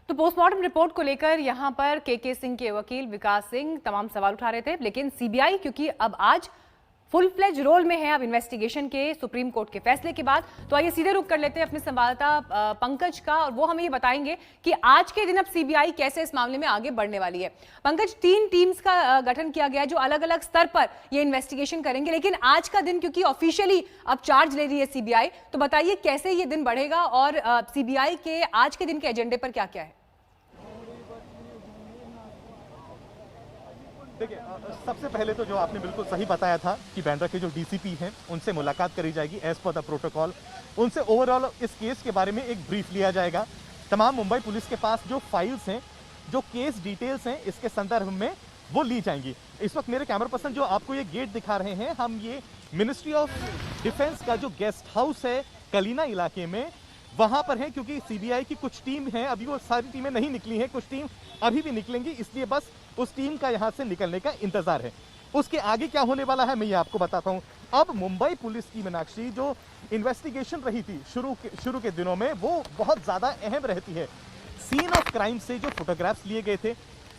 तो postmortem report को लेकर यहां पर के सिंह के वकील विकास सिंह तमाम सवाल उठा रहे थे, लेकिन सीबीआई क्योंकि अब आज फुल फ्लेज रोल में है अब इन्वेस्टिगेशन के सुप्रीम कोर्ट के फैसले के बाद, तो आइए सीधे रुख कर लेते हैं अपने संवाददाता पंकज का, और वो हमें ये बताएंगे कि आज के दिन अब सीबीआई कैसे इस मामले में आगे बढ़ने वाली है। पंकज, 3 टीम्स का गठन किया गया है जो अलग अलग स्तर पर ये इन्वेस्टिगेशन करेंगे, लेकिन आज का दिन क्योंकि ऑफिशियली अब चार्ज ले रही है सीबीआई, तो बताइए कैसे ये दिन बढ़ेगा और सीबीआई के आज के दिन के एजेंडे पर क्या क्या है। देखिए, सबसे पहले तो जो आपने बिल्कुल सही बताया था कि बांद्रा के जो डीसीपी हैं उनसे मुलाकात करी जाएगी एज पर द प्रोटोकॉल। उनसे ओवरऑल इस केस के बारे में एक ब्रीफ लिया जाएगा। तमाम मुंबई पुलिस के पास जो फाइल्स हैं, जो केस डिटेल्स हैं, इसके संदर्भ में वो ली जाएंगी। इस वक्त मेरे कैमरा पर्सन जो आपको ये गेट दिखा रहे हैं, हम ये मिनिस्ट्री ऑफ डिफेंस का जो गेस्ट हाउस है कलीना इलाके में, वहां पर है, क्योंकि सीबीआई की कुछ टीम है, अभी वो सारी टीमें नहीं निकली हैं, कुछ टीम अभी भी निकलेंगी, इसलिए बस उस टीम का यहां से निकलने का इंतजार है। उसके आगे क्या होने वाला है मैं ये आपको बताता हूं। अब मुंबई पुलिस की मीनाक्षी जो इन्वेस्टिगेशन रही थी शुरू के दिनों में, वो बहुत ज्यादा अहम रहती है। सीन ऑफ क्राइम से जो फोटोग्राफ्स लिए गए थे,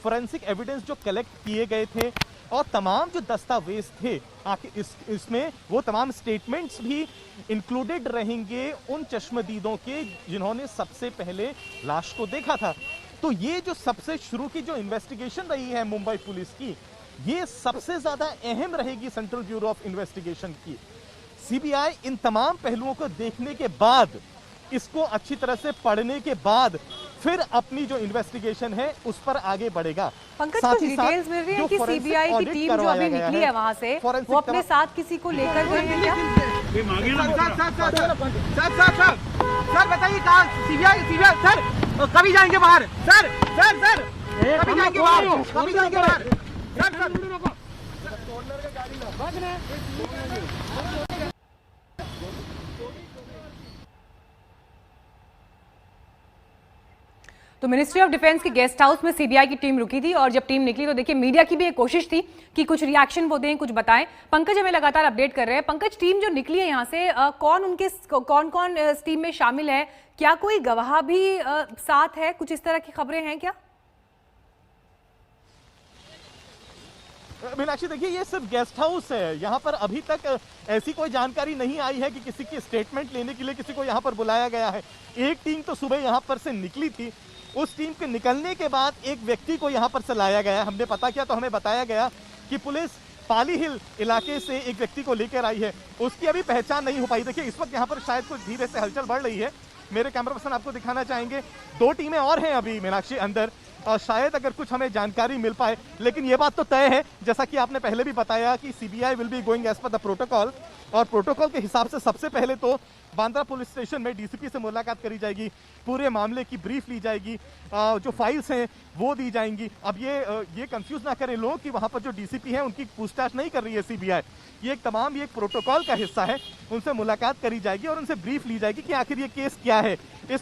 फोरेंसिक एविडेंस जो कलेक्ट किए गए थे, और तमाम जो दस्तावेज थे, आखिर इसमें वो तमाम स्टेटमेंट्स भी इंक्लूडेड रहेंगे उन चश्मदीदों के जिन्होंने सबसे पहले लाश को देखा था। तो ये जो सबसे शुरू की जो इन्वेस्टिगेशन रही है मुंबई पुलिस की, ये सबसे ज्यादा अहम रहेगी सेंट्रल ब्यूरो ऑफ इन्वेस्टिगेशन की। सीबीआई इन तमाम पहलुओं को देखने के बाद, इसको अच्छी तरह से पढ़ने के बाद फिर अपनी जो इन्वेस्टिगेशन है उस पर आगे बढ़ेगा। पंकज, कुछ डिटेल्स मिल रही है कि सीबीआई की टीम जो अभी निकली है वहां से, वो अपने साथ किसी को लेकर गए हैं क्या? सर बताइए कहाँ सीबीआई सर कभी जाएंगे बाहर? सर कभी जाएंगे बाहर? कभी जाएंगे बाहर? तो मिनिस्ट्री ऑफ डिफेंस के गेस्ट हाउस में सीबीआई की टीम रुकी थी, और जब टीम निकली तो देखिए मीडिया की भी एक कोशिश थी कि कुछ रिएक्शन वो दें, कुछ बताएं। पंकज हमें लगातार अपडेट कर रहे हैं। पंकज, टीम जो निकली है यहाँ से, कौन इस टीम में शामिल है? क्या कोई गवाह भी साथ है? कुछ इस तरह की खबरें हैं क्या? मीनाक्षी, देखिए ये सिर्फ गेस्ट हाउस है, यहाँ पर अभी तक ऐसी कोई जानकारी नहीं आई है कि किसी की स्टेटमेंट लेने के लिए किसी को यहाँ पर बुलाया गया है। एक टीम तो सुबह यहाँ पर से निकली थी, उस टीम के निकलने के बाद एक व्यक्ति को यहाँ पर से लाया गया। हमने पता किया तो हमें बताया गया कि पुलिस पाली हिल इलाके से एक व्यक्ति को लेकर आई है, उसकी अभी पहचान नहीं हो पाई। देखिए इस वक्त यहाँ पर शायद कुछ धीरे से हलचल बढ़ रही है, मेरे कैमरा पर्सन आपको दिखाना चाहेंगे। 2 टीमें और हैं अभी मीनाक्षी अंदर, और शायद अगर कुछ हमें जानकारी मिल पाए, लेकिन ये बात तो तय है, जैसा कि आपने पहले भी बताया कि CBI will be going as per the protocol, और प्रोटोकॉल के हिसाब से सबसे पहले तो बांद्रा पुलिस स्टेशन में डीसीपी से मुलाकात करी जाएगी, पूरे मामले की ब्रीफ ली जाएगी, जो फाइल्स हैं वो दी जाएंगी। अब ये कंफ्यूज ना करें लोग कि वहां पर जो डीसीपी हैं उनकी पूछताछ नहीं कर रही है सीबीआई, ये एक प्रोटोकॉल का हिस्सा है। उनसे मुलाकात करी जाएगी और उनसे ब्रीफ ली जाएगी कि आखिर ये केस क्या है, इस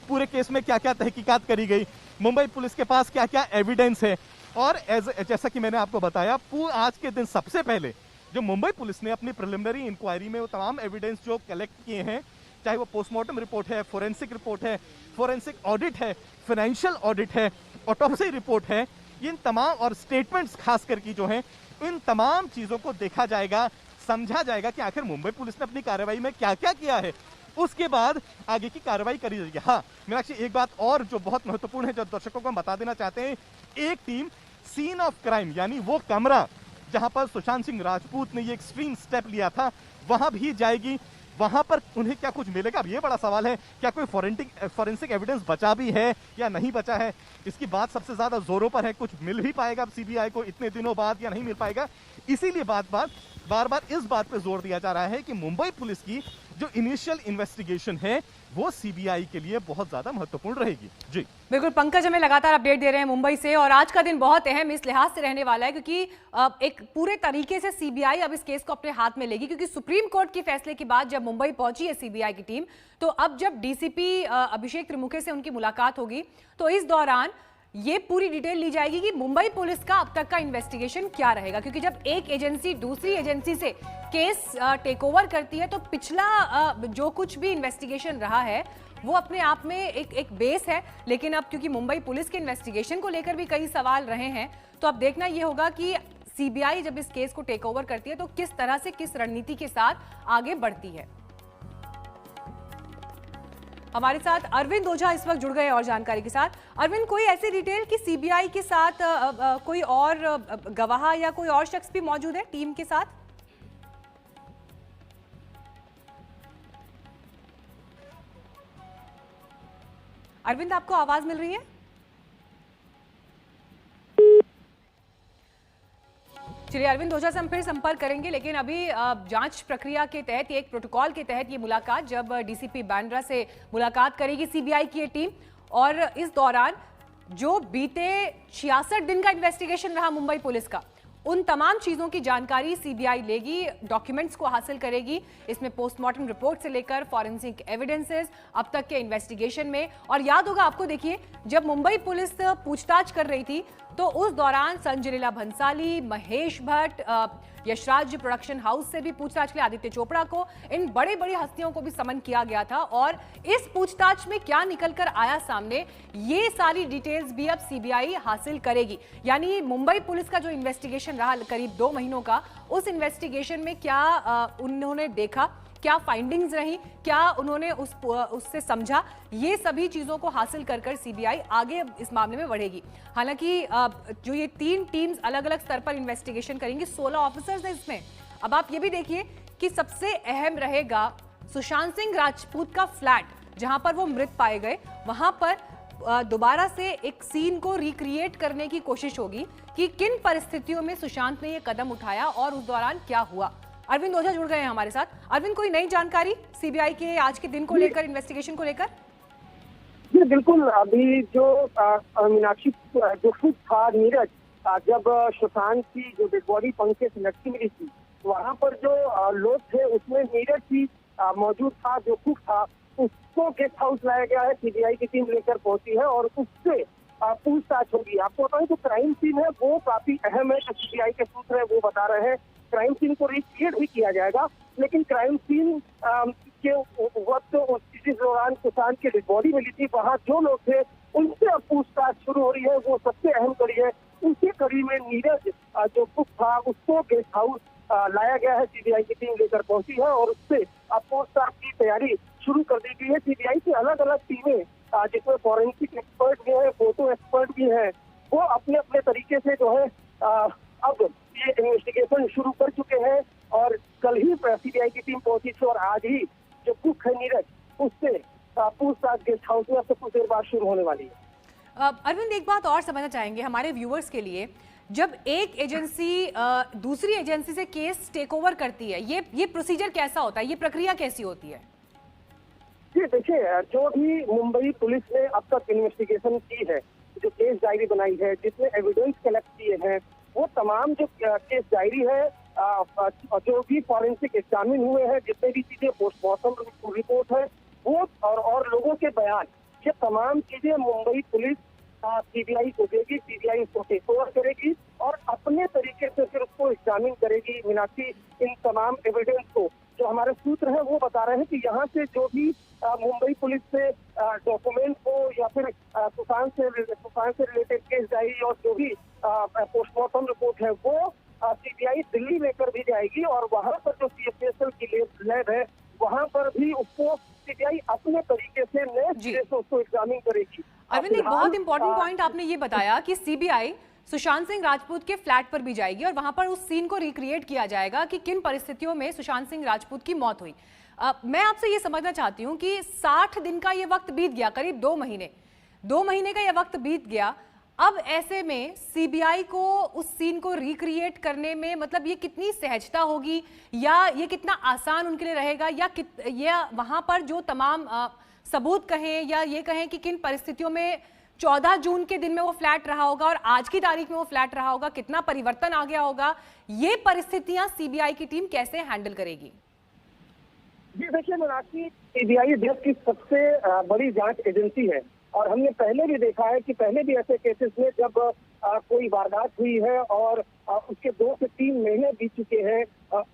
पूरे केस में क्या क्या तहकीकात करी गई, मुंबई पुलिस के पास क्या क्या एविडेंस है। और जैसा कि मैंने आपको बताया, आज के दिन सबसे पहले जो मुंबई पुलिस ने अपनी प्रिलिमिनरी इंक्वायरी में वो तमाम एविडेंस जो कलेक्ट किए हैं, चाहे वो पोस्टमार्टम रिपोर्ट है, फोरेंसिक रिपोर्ट है, फोरेंसिक ऑडिट है, फाइनेंशियल ऑडिट है, ऑटोप्सी रिपोर्ट है, इन तमाम और स्टेटमेंट्स खासकर की जो हैं, इन तमाम चीजों को देखा जाएगा, समझा जाएगा कि आखिर मुंबई पुलिस ने अपनी कार्रवाई में क्या क्या किया है। उसके बाद आगे की कार्रवाई करी जाएगी। हाँ मीनाक्षी, एक बात और जो बहुत महत्वपूर्ण है, जो दर्शकों को हम बता देना चाहते हैं, एक टीम सीन ऑफ क्राइम, यानी वो कमरा जहां पर सुशांत सिंह राजपूत ने ये एक्सट्रीम स्टेप लिया था, वहां भी जाएगी। वहां पर उन्हें क्या कुछ मिलेगा, अब ये बड़ा सवाल है, क्या कोई फोरेंसिक एविडेंस बचा भी है या नहीं बचा है, इसकी बात सबसे ज्यादा जोरों पर है। कुछ मिल भी पाएगा सीबीआई को इतने दिनों बाद या नहीं मिल पाएगा, इसीलिए बार बार इस बात पे जोर दिया जा रहा है कि मुंबई पुलिस की जो इनिशियल इन्वेस्टिगेशन है वो सीबीआई के लिए बहुत ज्यादा महत्वपूर्ण रहेगी। जी बिल्कुल पंकज, हमें लगातार अपडेट दे रहे हैं मुंबई से, और आज का दिन बहुत अहम इस लिहाज से रहने वाला है क्योंकि एक पूरे तरीके से सीबीआई अब इस केस को अपने हाथ में लेगी, क्योंकि सुप्रीम कोर्ट के फैसले के बाद जब मुंबई पहुंची है सीबीआई की टीम, तो अब जब डीसीपी अभिषेक त्रिमुखे से उनकी मुलाकात होगी, तो इस दौरान ये पूरी डिटेल ली जाएगी कि मुंबई पुलिस का अब तक का इन्वेस्टिगेशन क्या रहेगा, क्योंकि जब एक एजेंसी दूसरी एजेंसी से केस टेक ओवर करती है तो पिछला जो कुछ भी इन्वेस्टिगेशन रहा है वो अपने आप में एक बेस है। लेकिन अब क्योंकि मुंबई पुलिस के इन्वेस्टिगेशन को लेकर भी कई सवाल रहे हैं, तो अब देखना ये होगा कि सीबीआई जब इस केस को टेक ओवर करती है तो किस तरह से, किस रणनीति के साथ आगे बढ़ती है। हमारे साथ अरविंद ओझा इस वक्त जुड़ गए और जानकारी के साथ। अरविंद, कोई ऐसी डिटेल कि सीबीआई के साथ कोई और गवाह या कोई और शख्स भी मौजूद है टीम के साथ? अरविंद, आपको आवाज मिल रही है? चलिए, अरविंद ओझा से हम फिर संपर्क करेंगे, लेकिन अभी जांच प्रक्रिया के तहत, एक प्रोटोकॉल के तहत ये मुलाकात, जब डीसीपी बांद्रा से मुलाकात करेगी सीबीआई की ये टीम, और इस दौरान जो बीते 66 दिन का इन्वेस्टिगेशन रहा मुंबई पुलिस का, उन तमाम चीजों की जानकारी सीबीआई लेगी, डॉक्यूमेंट्स को हासिल करेगी। इसमें पोस्टमार्टम रिपोर्ट से लेकर फॉरेंसिक एविडेंसेस, अब तक के इन्वेस्टिगेशन में। और याद होगा आपको, देखिए, जब मुंबई पुलिस पूछताछ कर रही थी तो उस दौरान संजय लीला भंसाली, महेश भट्ट, यशराज प्रोडक्शन हाउस से भी पूछताछ के लिए आदित्य चोपड़ा को, इन बड़े बड़ी हस्तियों को भी समन किया गया था। और इस पूछताछ में क्या निकल कर आया सामने, ये सारी डिटेल्स भी अब सीबीआई हासिल करेगी। यानी मुंबई पुलिस का जो इन्वेस्टिगेशन रहा करीब 2 महीनों का, उस इन्वेस्टिगेशन में क्या उन्होंने देखा, क्या फाइंडिंग्स रही, क्या उन्होंने उससे समझा, ये सभी चीजों को हासिल कर कर सीबीआई आगे इस मामले में बढ़ेगी। हालांकि जो ये 3 टीम्स अलग अलग स्तर पर इन्वेस्टिगेशन करेंगी, 16 ऑफिसर्स हैं इसमें। अब आप ये भी देखिए कि सबसे अहम रहेगा सुशांत सिंह राजपूत का फ्लैट, जहां पर वो मृत पाए गए, वहां पर दोबारा से एक सीन को रिक्रिएट करने की कोशिश होगी कि किन परिस्थितियों में सुशांत ने ये कदम उठाया और उस दौरान क्या हुआ। अरविंद ओझा जुड़ गए हैं हमारे साथ। अरविंद, कोई नई जानकारी सीबीआई के आज के दिन को लेकर, इन्वेस्टिगेशन को लेकर? जी बिल्कुल, अभी जो मीनाक्षी जो खुद था नीरज, जब सुशांत की जो डेड बॉडी पंखे से लटकी मिली थी, वहाँ पर जो लोग थे उसमें नीरज भी मौजूद था, जो कुक था। उसको गेस्ट हाउस लाया गया है, सीबीआई की टीम लेकर पहुंची है और उससे पूछताछ होगी। आपको बताऊं, जो क्राइम सीन है वो काफी अहम है, जो सीबीआई के सूत्र है वो बता रहे हैं। क्राइम सीन को रिक्रिएट भी किया जाएगा, लेकिन क्राइम सीन के वक्त जिस दौरान सुशांत की डेड बॉडी मिली थी, वहाँ जो लोग थे उनसे अब पूछताछ शुरू हो रही है। वो सबसे अहम कड़ी है। उसी कड़ी में नीरज जो कुक था उसको गेस्ट हाउस लाया गया है, सीबीआई की टीम लेकर पहुंची है और उससे अब पूछताछ की तैयारी शुरू कर दी गई है। सीबीआई की अलग अलग टीमें, जिसमें फॉरेंसिक एक्सपर्ट भी है, फोटो एक्सपर्ट भी है, वो अपने अपने तरीके से जो है अब ये इन्वेस्टिगेशन शुरू कर चुके हैं। और कल ही सीबीआई की टीम पहुंची थी और आज ही जो कुक है नीरज, उससे पूछताछ गेस्ट हाउस में अब कुछ देर बाद शुरू होने वाली है। अरविंद, एक बात और समझना चाहेंगे हमारे व्यूअर्स के लिए, जब एक एजेंसी दूसरी एजेंसी से केस टेक ओवर करती है, ये प्रोसीजर कैसा होता है, ये प्रक्रिया कैसी होती है? जी देखिए, जो भी मुंबई पुलिस ने अब तक इन्वेस्टिगेशन की है, जो केस डायरी बनाई है, जितने एविडेंस कलेक्ट किए हैं, वो तमाम जो केस डायरी है, जो भी फॉरेंसिक एग्जामिन हुए हैं, जितने भी चीजें पोस्टमार्टम रिपोर्ट है, वो और लोगों के बयान, ये तमाम चीजें मुंबई पुलिस सीबीआई को देगी। सीबीआई उसको टेक ओवर करेगी और अपने तरीके से फिर उसको एग्जामिन करेगी। मीनाक्षी, इन तमाम एविडेंस को, जो हमारे सूत्र हैं वो बता रहे हैं कि यहाँ से जो भी मुंबई पुलिस से डॉक्यूमेंट हो या फिर सुशांत से रिलेटेड केस डायरी और जो भी पोस्टमार्टम रिपोर्ट है, वो सीबीआई दिल्ली लेकर भी जाएगी और वहाँ पर जो सीएफएसएल की लैब है, वहाँ पर भी उसको सीबीआई अपने तरीके से नए सिरे से उसको एग्जामिन करेगी। अरविंद, एक बहुत इंपॉर्टेंट पॉइंट आपने ये बताया कि सीबीआई सुशांत सिंह राजपूत के फ्लैट पर भी जाएगी और वहां पर उस सीन को रिक्रिएट किया जाएगा कि किन परिस्थितियों में सुशांत सिंह राजपूत की मौत हुई। मैं आपसे ये समझना चाहती हूँ कि 60 दिन का ये वक्त बीत गया, करीब 2 महीने का ये वक्त बीत गया। अब ऐसे में सीबीआई को उस सीन को रिक्रिएट करने में, मतलब ये कितनी सहजता होगी या ये कितना आसान उनके लिए रहेगा, या वहां पर जो तमाम सबूत कहें या ये कहें कि किन परिस्थितियों में 14 जून के दिन में वो फ्लैट रहा होगा और आज की तारीख में वो फ्लैट रहा होगा, कितना परिवर्तन आ गया होगा, ये परिस्थितियां सीबीआई की टीम कैसे हैंडल करेगी? जी देखिए मीनाक्षी, सीबीआई देश की सबसे बड़ी जांच एजेंसी है और हमने पहले भी देखा है कि पहले भी ऐसे केसेस में जब कोई वारदात हुई है और उसके 2 से 3 महीने बीत चुके हैं,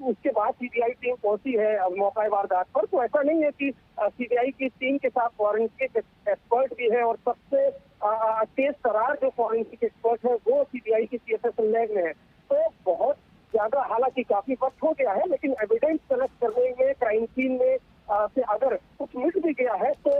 उसके बाद सीबीआई टीम पहुंची है मौका वारदात पर। तो ऐसा नहीं है कि सीबीआई की टीम के साथ फॉरेंसिक एक्सपर्ट भी है और सबसे तेज तरार जो फॉरेंसिक एक्सपर्ट है वो सीबीआई की सीएसएसएल लैब में है। तो बहुत ज्यादा, हालांकि काफी वक्त हो गया है, लेकिन एविडेंस कलेक्ट करने में, क्राइम सीन में से अगर कुछ मिल भी गया है तो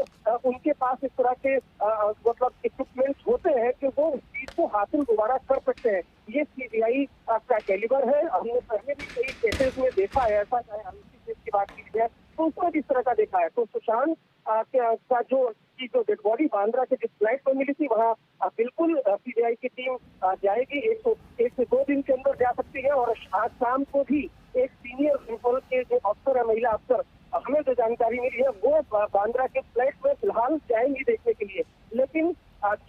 उनके पास इस तरह के मतलब इक्विपमेंट्स होते हैं कि वो उस चीज को हासिल दोबारा कर सकते हैं। ये सीबीआई का कैलिबर है। हमने पहले भी कई केसेस में देखा है ऐसा, चाहे आरसी केस की बात की जाए तो उसमें इस तरह का देखा है। तो सुशांत का जो डेड बॉडी बांद्रा के जिस फ्लैट में मिली थी वहाँ बिल्कुल सीबीआई की टीम जाएगी। 1 से 2 दिन के अंदर जा सकती है और आज शाम को भी एक सीनियर लेवल के जो अफसर है, महिला अफसर, हमें जो जानकारी मिली है वो बांद्रा के फ्लैट में फिलहाल जाएंगी देखने के लिए। लेकिन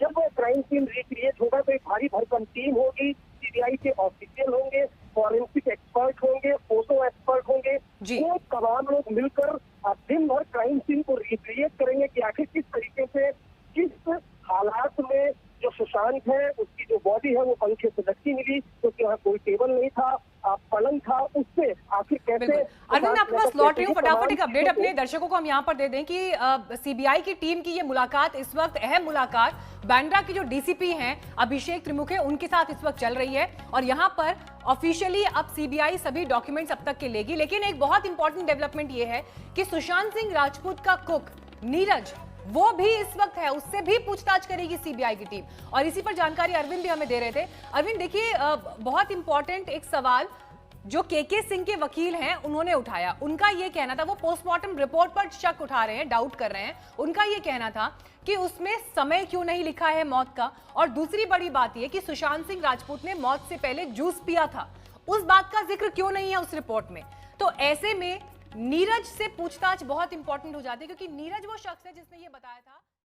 जब क्राइम सीन रिक्रिएट होगा तो एक भारी भरकम टीम होगी, सीबीआई के ऑफिशियल होंगे, फॉरेंसिक एक्सपर्ट होंगे, फोटो एक्सपर्ट होंगे, वो तमाम लोग मिलकर दिन भर क्राइम सीन को रिक्रिएट करेंगे कि आखिर किस तरीके से, किस हालात में जो सुशांत है उसकी जो बॉडी है वो पंखे से लटकी मिली, क्योंकि यहाँ कोई टेबल नहीं था, पलंग था, उससे आखिर कैसे। अरविंद, आपके पास लौट रही हूँ, फटाफट एक अपडेट अपने दर्शकों को हम यहाँ पर दे दें कि सीबीआई की टीम की ये मुलाकात, इस वक्त अहम मुलाकात बांद्रा की जो डीसीपी हैं अभिषेक त्रिमुखे, उनके साथ इस वक्त चल रही है और यहाँ पर ऑफिशियली अब सीबीआई सभी डॉक्यूमेंट्स अब तक के लेगी। लेकिन एक बहुत इंपॉर्टेंट डेवलपमेंट ये है कि सुशांत सिंह राजपूत का कुक नीरज, वो भी इस वक्त है, उससे भी पूछताछ करेगी सीबीआई की टीम। और इसी पर जानकारी अरविंद भी हमें दे रहे थे। अरविंद देखिए, बहुत इंपॉर्टेंट एक सवाल जो केके सिंह के वकील हैं उन्होंने उठाया। उनका ये कहना था, वो पोस्टमार्टम रिपोर्ट पर शक उठा रहे हैं, डाउट कर रहे हैं। उनका ये कहना था कि उसमें समय क्यों नहीं लिखा है मौत का, और दूसरी बड़ी बात यह कि सुशांत सिंह राजपूत ने मौत से पहले जूस पिया था, उस बात का जिक्र क्यों नहीं है उस रिपोर्ट में। तो ऐसे में नीरज से पूछताछ बहुत इंपॉर्टेंट हो जाती है, क्योंकि नीरज वो शख्स है जिसने ये बताया था।